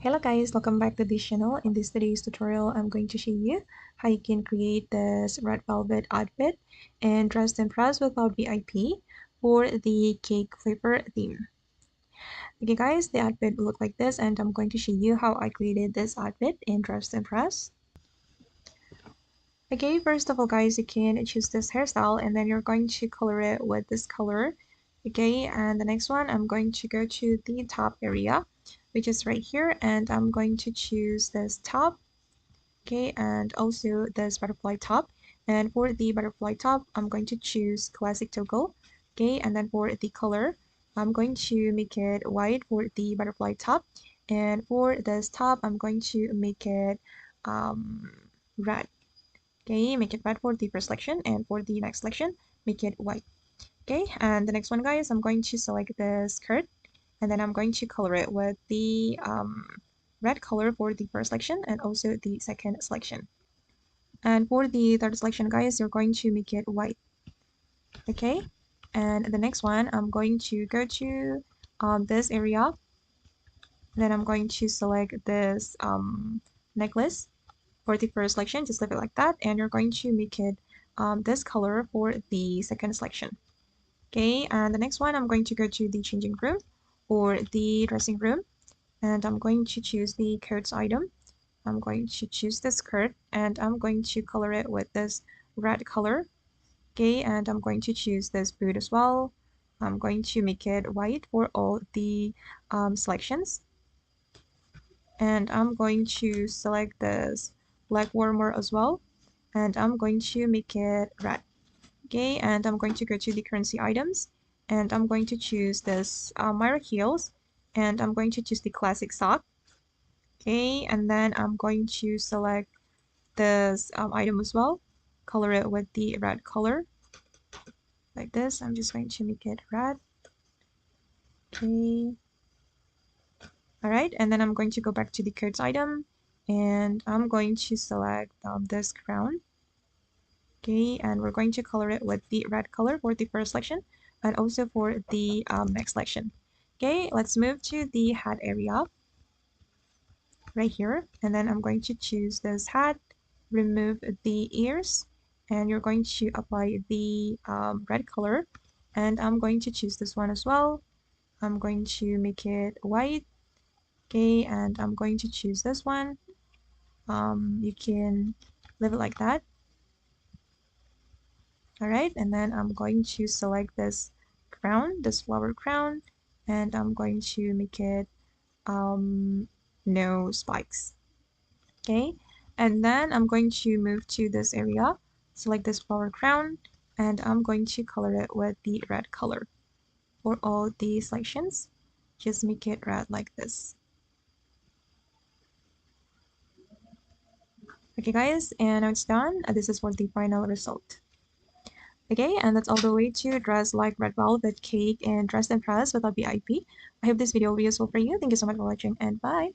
Hello guys, welcome back to this channel. In this today's tutorial, I'm going to show you how you can create this red velvet outfit and dress and impress without VIP for the cake flipper theme. Okay guys, the outfit will look like this and I'm going to show you how I created this outfit in dress and impress. Okay, first of all guys, you can choose this hairstyle and then you're going to color it with this color. Okay, and the next one, I'm going to go to the top area, which is right here, and I'm going to choose this top. Okay, and also this butterfly top. And for the butterfly top, I'm going to choose classic toggle. Okay, and then for the color, I'm going to make it white for the butterfly top. And for this top, I'm going to make it red. Okay, make it red for the first selection, and for the next selection, make it white. Okay, and the next one, guys, I'm going to select the skirt, and then I'm going to color it with the red color for the first selection and also the second selection. And for the third selection, guys, you're going to make it white. Okay, and the next one, I'm going to go to this area. Then I'm going to select this necklace for the first selection. Just leave it like that, and you're going to make it this color for the second selection. Okay, and the next one, I'm going to go to the changing room or the dressing room, and I'm going to choose the coats item. I'm going to choose the skirt, and I'm going to color it with this red color. Okay, and I'm going to choose this boot as well. I'm going to make it white for all the selections, and I'm going to select this leg warmer as well, and I'm going to make it red. Okay, and I'm going to go to the currency items, and I'm going to choose this mirror heels, and I'm going to choose the classic sock. Okay, and then I'm going to select this item as well, color it with the red color like this. I'm just going to make it red. Okay, all right, and then I'm going to go back to the coats item, and I'm going to select this crown. Okay, and we're going to color it with the red color for the first selection and also for the next selection. Okay, let's move to the hat area right here, and then I'm going to choose this hat, remove the ears, and you're going to apply the red color, and I'm going to choose this one as well. I'm going to make it white. Okay, and I'm going to choose this one. You can leave it like that. All right, and then I'm going to select this crown, this flower crown, and I'm going to make it no spikes. Okay, and then I'm going to move to this area, select this flower crown, and I'm going to color it with the red color for all the selections. Just make it red like this. Okay guys, and now it's done. This is for the final result. Okay, and that's all the way to dress like red velvet cake and dress and impress without VIP. I hope this video will be useful for you. Thank you so much for watching, and bye.